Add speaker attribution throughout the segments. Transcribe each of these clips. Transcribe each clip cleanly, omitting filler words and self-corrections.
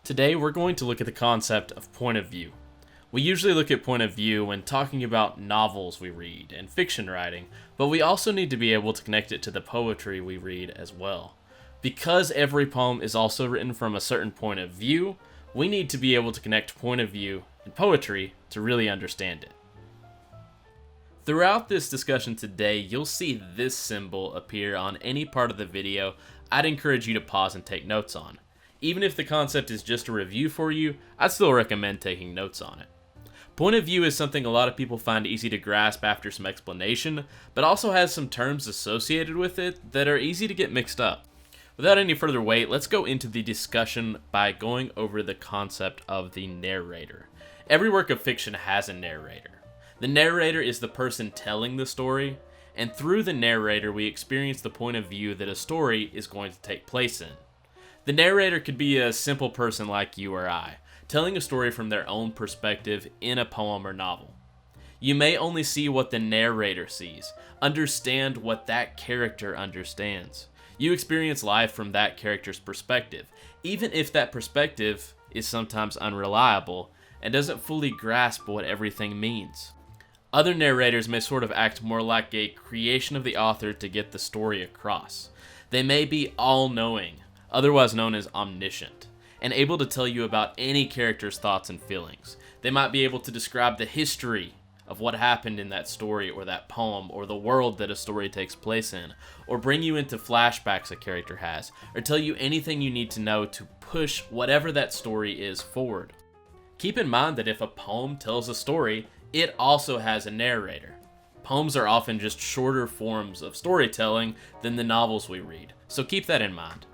Speaker 1: Today we're going to look at the concept of point of view. We usually look at point of view when talking about novels we read and fiction writing, but we also need to be able to connect it to the poetry we read as well. Because every poem is also written from a certain point of view, we need to be able to connect point of view and poetry to really understand it. Throughout this discussion today, you'll see this symbol appear on any part of the video I'd encourage you to pause and take notes on. Even if the concept is just a review for you, I'd still recommend taking notes on it. Point of view is something a lot of people find easy to grasp after some explanation, but also has some terms associated with it that are easy to get mixed up. Without any further wait, let's go into the discussion by going over the concept of the narrator. Every work of fiction has a narrator. The narrator is the person telling the story, and through the narrator we experience the point of view that a story is going to take place in. The narrator could be a simple person like you or I, telling a story from their own perspective in a poem or novel. You may only see what the narrator sees, understand what that character understands. You experience life from that character's perspective, even if that perspective is sometimes unreliable and doesn't fully grasp what everything means. Other narrators may sort of act more like a creation of the author to get the story across. They may be all-knowing, otherwise known as omniscient, and able to tell you about any character's thoughts and feelings. They might be able to describe the history of what happened in that story or that poem or the world that a story takes place in, or bring you into flashbacks a character has, or tell you anything you need to know to push whatever that story is forward. Keep in mind that if a poem tells a story, it also has a narrator. Poems are often just shorter forms of storytelling than the novels we read, so keep that in mind.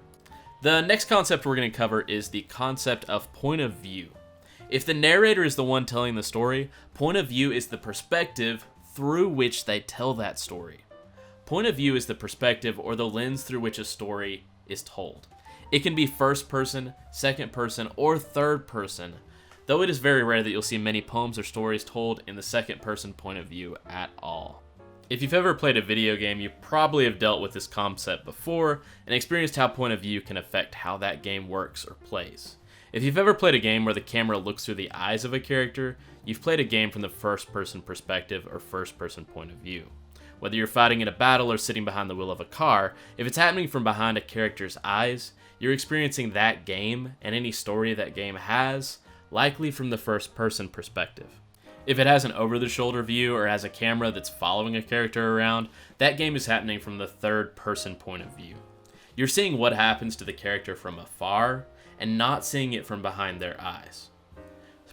Speaker 1: The next concept we're going to cover is the concept of point of view. If the narrator is the one telling the story, point of view is the perspective through which they tell that story. Point of view is the perspective or the lens through which a story is told. It can be first person, second person, or third person, though it is very rare that you'll see many poems or stories told in the second person point of view at all. If you've ever played a video game, you probably have dealt with this concept before and experienced how point of view can affect how that game works or plays. If you've ever played a game where the camera looks through the eyes of a character, you've played a game from the first-person perspective or first-person point of view. Whether you're fighting in a battle or sitting behind the wheel of a car, if it's happening from behind a character's eyes, you're experiencing that game and any story that game has, likely from the first-person perspective. If it has an over-the-shoulder view or has a camera that's following a character around, that game is happening from the third-person point of view. You're seeing what happens to the character from afar and not seeing it from behind their eyes.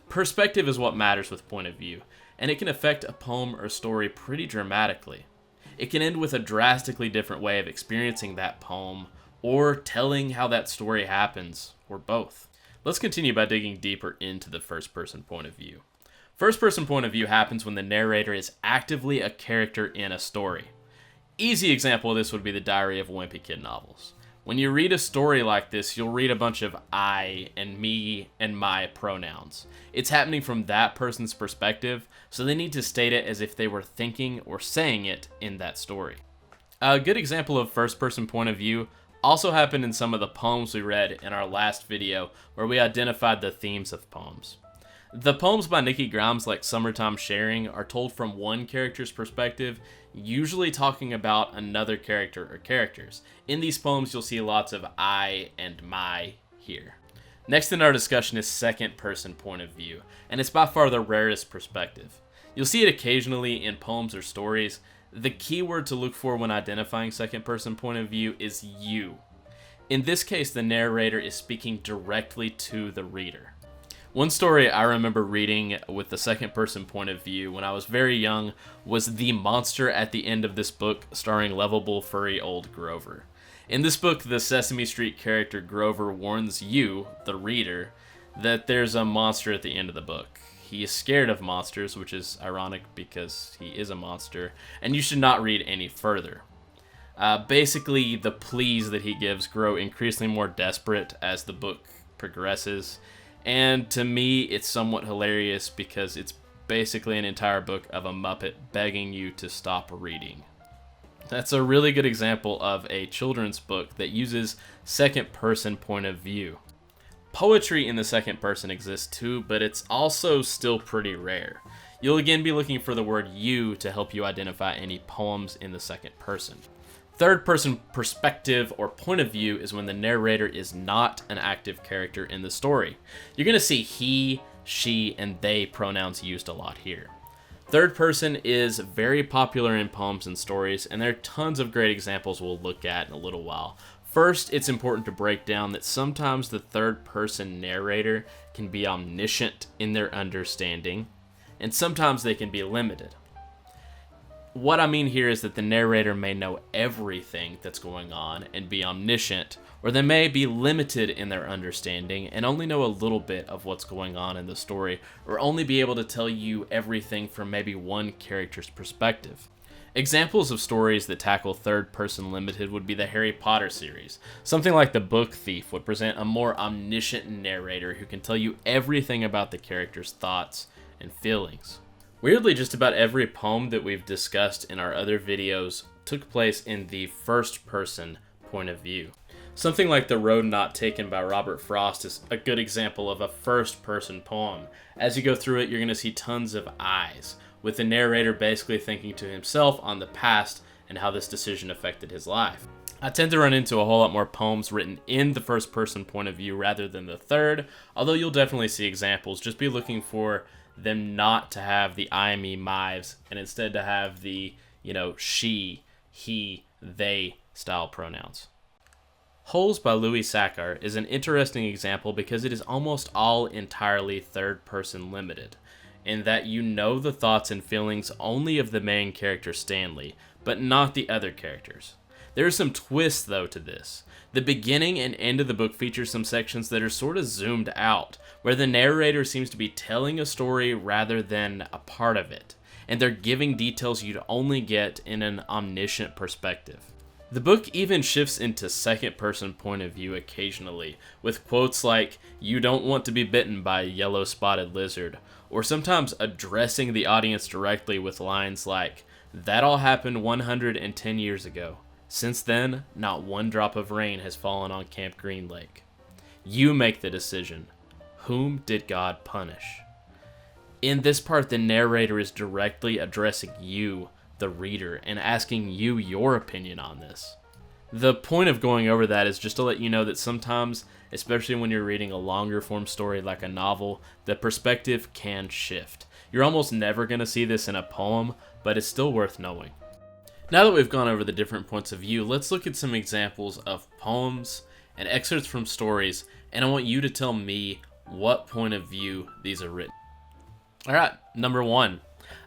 Speaker 1: Perspective is what matters with point of view, and it can affect a poem or story pretty dramatically. It can end with a drastically different way of experiencing that poem or telling how that story happens, or both. Let's continue by digging deeper into the first-person point of view. First-person point of view happens when the narrator is actively a character in a story. Easy example of this would be the Diary of a Wimpy Kid novels. When you read a story like this, you'll read a bunch of I and me and my pronouns. It's happening from that person's perspective, so they need to state it as if they were thinking or saying it in that story. A good example of first-person point of view also happened in some of the poems we read in our last video, where we identified the themes of poems. The poems by Nikki Grimes, like Summertime Sharing, are told from one character's perspective, usually talking about another character or characters. In these poems, you'll see lots of I and my here. Next in our discussion is second-person point of view, and it's by far the rarest perspective. You'll see it occasionally in poems or stories. The key word to look for when identifying second-person point of view is you. In this case, the narrator is speaking directly to the reader. One story I remember reading with the second-person point of view when I was very young was The Monster at the End of This Book, starring lovable furry old Grover. In this book, the Sesame Street character Grover warns you, the reader, that there's a monster at the end of the book. He is scared of monsters, which is ironic because he is a monster, and you should not read any further. Basically, the pleas that he gives grow increasingly more desperate as the book progresses. And to me, it's somewhat hilarious because it's basically an entire book of a Muppet begging you to stop reading. That's a really good example of a children's book that uses second-person point of view. Poetry in the second person exists too, but it's also still pretty rare. You'll again be looking for the word you to help you identify any poems in the second person. Third person perspective or point of view is when the narrator is not an active character in the story. You're going to see he, she, and they pronouns used a lot here. Third person is very popular in poems and stories, and there are tons of great examples we'll look at in a little while. First, it's important to break down that sometimes the third person narrator can be omniscient in their understanding, and sometimes they can be limited. What I mean here is that the narrator may know everything that's going on and be omniscient, or they may be limited in their understanding and only know a little bit of what's going on in the story, or only be able to tell you everything from maybe one character's perspective. Examples of stories that tackle third-person limited would be the Harry Potter series. Something like The Book Thief would present a more omniscient narrator who can tell you everything about the character's thoughts and feelings. Weirdly, just about every poem that we've discussed in our other videos took place in the first-person point of view. Something like The Road Not Taken by Robert Frost is a good example of a first-person poem. As you go through it, you're going to see tons of eyes, with the narrator basically thinking to himself on the past and how this decision affected his life. I tend to run into a whole lot more poems written in the first-person point of view rather than the third, although you'll definitely see examples. Just be looking for them not to have the I, me, my's, and instead to have the, she, he, they style pronouns. Holes by Louis Sachar is an interesting example because it is almost all entirely third-person limited, in that you know the thoughts and feelings only of the main character Stanley, but not the other characters. There is some twist, though, to this. The beginning and end of the book feature some sections that are sort of zoomed out, where the narrator seems to be telling a story rather than a part of it, and they're giving details you'd only get in an omniscient perspective. The book even shifts into second-person point of view occasionally, with quotes like, "You don't want to be bitten by a yellow-spotted lizard," or sometimes addressing the audience directly with lines like, "That all happened 110 years ago. Since then, not one drop of rain has fallen on Camp Green Lake. You make the decision. Whom did God punish?" In this part, the narrator is directly addressing you, the reader, and asking you your opinion on this. The point of going over that is just to let you know that sometimes, especially when you're reading a longer form story like a novel, the perspective can shift. You're almost never going to see this in a poem, but it's still worth knowing. Now that we've gone over the different points of view, let's look at some examples of poems and excerpts from stories, and I want you to tell me what point of view these are written. Alright, number 1.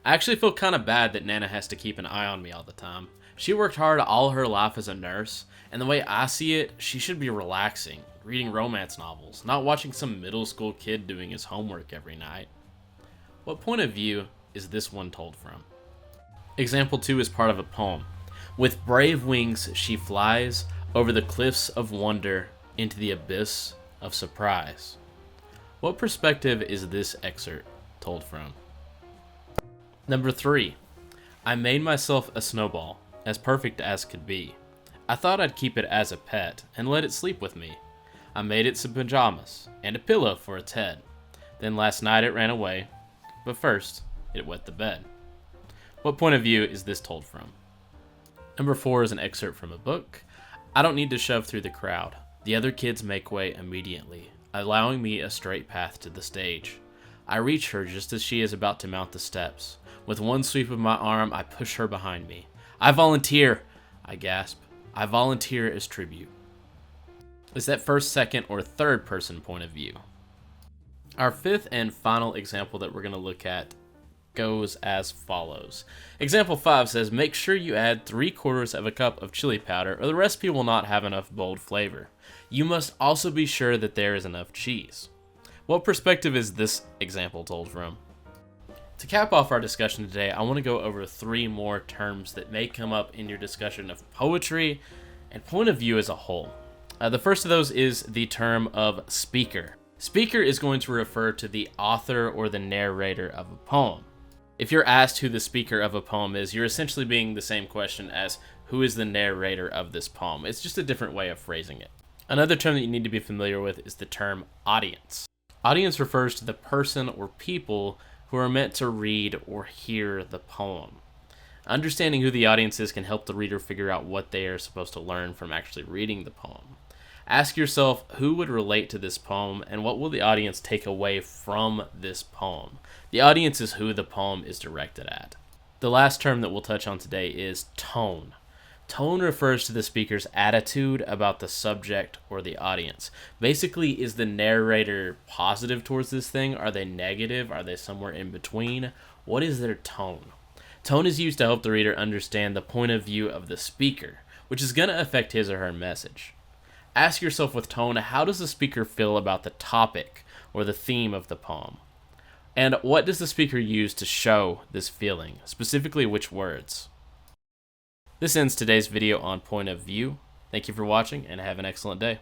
Speaker 1: I actually feel kind of bad that Nana has to keep an eye on me all the time. She worked hard all her life as a nurse, and the way I see it, she should be relaxing, reading romance novels, not watching some middle school kid doing his homework every night. What point of view is this one told from? Example 2 is part of a poem. With brave wings she flies over the cliffs of wonder into the abyss of surprise. What perspective is this excerpt told from? Number 3. I made myself a snowball, as perfect as could be. I thought I'd keep it as a pet and let it sleep with me. I made it some pajamas and a pillow for its head. Then last night it ran away, but first it wet the bed. What point of view is this told from? Number 4 is an excerpt from a book. I don't need to shove through the crowd. The other kids make way immediately, allowing me a straight path to the stage. I reach her just as she is about to mount the steps. With one sweep of my arm, I push her behind me. I volunteer, I gasp. I volunteer as tribute. Is that first, second, or third person point of view? Our fifth and final example that we're going to look at goes as follows. Example 5 says, make sure you add 3/4 of a cup of chili powder or the recipe will not have enough bold flavor. You must also be sure that there is enough cheese. What perspective is this example told from? To cap off our discussion today, I want to go over 3 more terms that may come up in your discussion of poetry and point of view as a whole. The first of those is the term of speaker. Speaker is going to refer to the author or the narrator of a poem. If you're asked who the speaker of a poem is, you're essentially being the same question as who is the narrator of this poem. It's just a different way of phrasing it. Another term that you need to be familiar with is the term audience. Audience refers to the person or people who are meant to read or hear the poem. Understanding who the audience is can help the reader figure out what they are supposed to learn from actually reading the poem. Ask yourself who would relate to this poem and what will the audience take away from this poem. The audience is who the poem is directed at. The last term that we'll touch on today is tone. Tone refers to the speaker's attitude about the subject or the audience. Basically, is the narrator positive towards this thing? Are they negative? Are they somewhere in between? What is their tone? Tone is used to help the reader understand the point of view of the speaker, which is going to affect his or her message. Ask yourself with tone, how does the speaker feel about the topic or the theme of the poem? And what does the speaker use to show this feeling? Specifically, which words? This ends today's video on point of view. Thank you for watching and have an excellent day.